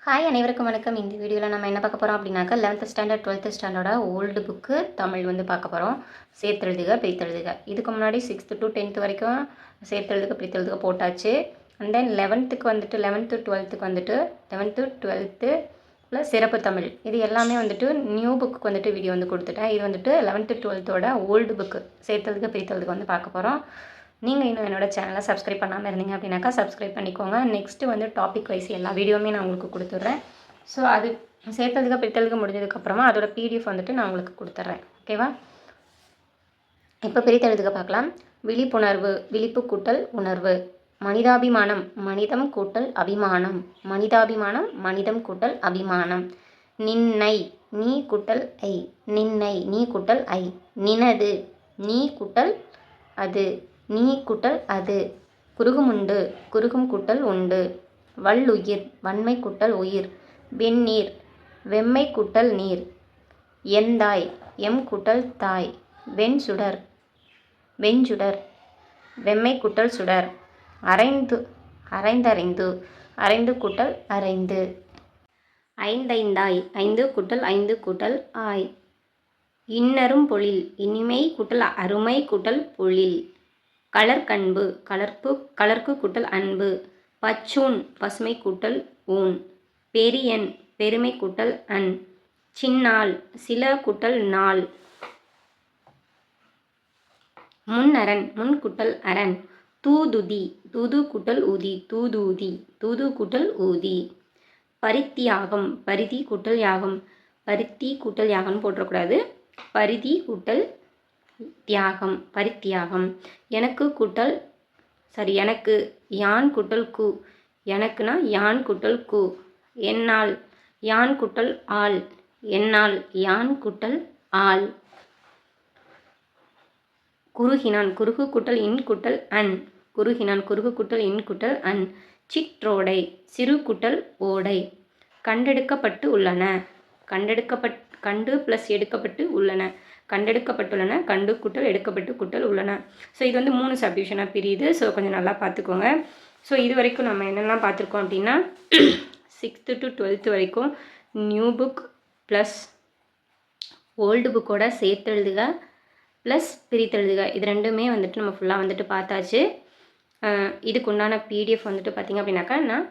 Hi அனைவருக்கும் வணக்கம். இந்த வீடியோவில் நம்ம என்ன பார்க்க போகிறோம் அப்படின்னாக்கா 11th ஸ்டாண்டர்ட் 12th ஸ்டாண்டர்டோட ஓல்டு புக்கு தமிழ் வந்து பார்க்க போகிறோம். சேர்த்தெழுதுக பிரித்தெழுதுக. இதுக்கு முன்னாடி 6th to 10th வரைக்கும் சேர்த்தெழுதுக பிரித்தெழுதுக போட்டாச்சு. அண்ட் தென் 11th வந்துட்டு 11th 12th வந்துட்டு 11th 12th ப்ளஸ் சிறப்பு தமிழ் இது எல்லாமே வந்துட்டு நியூ புக்கு வந்துட்டு வீடியோ வந்து கொடுத்துட்டேன். இது வந்துட்டு 11th 12th ஓல்டு புக்கு சேர்த்தெழுதுக பிரித்தெழுதுக வந்து பார்க்க போகிறோம். நீங்கள் இன்னும் என்னோடய சேனலை சப்ஸ்கிரைப் பண்ணாமல் இருந்தீங்க அப்படின்னாக்கா சப்ஸ்கிரைப் பண்ணிக்கோங்க. நெக்ஸ்ட்டு வந்து டாபிக் வைஸ் எல்லா வீடியோவுமே நான் உங்களுக்கு கொடுத்துட்றேன். ஸோ அது சேர்த்தெழுதுக பிரித்தெழுதுக முடிஞ்சதுக்கப்புறமா அதோட பிடிஎஃப் வந்துட்டு நான் உங்களுக்கு கொடுத்துட்றேன். ஓகேவா? இப்போ பிரித்தெழுதுக பார்க்கலாம். விழிப்புணர்வு, விழிப்பு கூட்டல் உணர்வு. மனிதாபிமானம், மனிதம் கூட்டல் அபிமானம். மனிதாபிமானம், மனிதம் கூட்டல் அபிமானம். நின்னை, நீ கூட்டல் ஐ. நின்னை, நீ கூட்டல் ஐ. நினது, நீ கூட்டல் அது. நீ கூட்டல் அது. குறுகுமுண்டு, குறுகும் கூட்டல் உண்டு. வள்ளுயிர், வன்மை கூட்டல் உயிர். வெந்நீர், வெம்மை கூட்டல் நீர். எந்தாய், எம் கூட்டல் தாய். வெண்சுடர், வெஞ்சுடர். வெம்மை கூட்டல் சுடர். அரைந்து, அரைந்தரைந்து. அரைந்து கூட்டல் அரைந்து. ஐந்தைந்தாய், ஐந்து கூட்டல் ஐந்து கூட்டல் ஆய். இன்னரும் பொழில், இனிமை கூட்டல் அருமை கூட்டல் பொழில். கலர்கண்பு, கலர்ப்பு கலர்க்கு கூட்டல் அன்பு. பச்சூன், பசுமை கூட்டல் ஊன். பெரியன், பெருமை கூட்டல் அன். சின்னாள், சில கூட்டல் நாள். முன்னரண், முன் கூட்டல் அரண். தூதுதி, தூது கூட்டல் ஊதி. தூதூதி, தூது கூட்டல் ஊதி. பரித்தியாகம், பரிதி கூட்டல் யாகம். பருத்தி கூட்டல் யாகம்னு போட்டுறக்கூடாது. பரிதி கூட்டல் தியாகம், பரித்தியாகம். எனக்கு கூட்டல் எனக்கு யான் கூட்டல் கு. எனக்குனா யான் கூட்டல் கு. என்னால், யான் கூட்டல் ஆள். என்னால், யான் கூட்டல் ஆள். குறுகினான், குறுகு கூட்டல் இன் கூட்டல் அன். குறுகினான், குறுகு கூட்டல் இன் கூட்டல் அன். சிற்றோடை, சிறு கூட்டல் ஓடை. கண்டெடுக்கப்பட்டு உள்ளன. கண்டு ப்ளஸ் எடுக்கப்பட்டு உள்ளன. கண்டெடுக்கப்பட்டுள்ளன, கண்டு கூட்டல் எடுக்கப்பட்டு கூட்டல் உள்ளன. ஸோ இது வந்து 3 சப்டிவிஷனாக பிரியுது. ஸோ கொஞ்சம் நல்லா பார்த்துக்கோங்க. ஸோ இது வரைக்கும் நம்ம என்னெல்லாம் பார்த்துருக்கோம் அப்படின்னா 6th to 12th வரைக்கும் நியூ புக் ப்ளஸ் ஓல்டு புக்கோட சேர்த்தெழுதுக ப்ளஸ் பிரித்தெழுதுக இது ரெண்டுமே வந்துட்டு நம்ம ஃபுல்லாக வந்துட்டு பார்த்தாச்சு. இதுக்கு உண்டான பிடிஎஃப் வந்துட்டு பார்த்திங்க அப்படின்னாக்கா நான்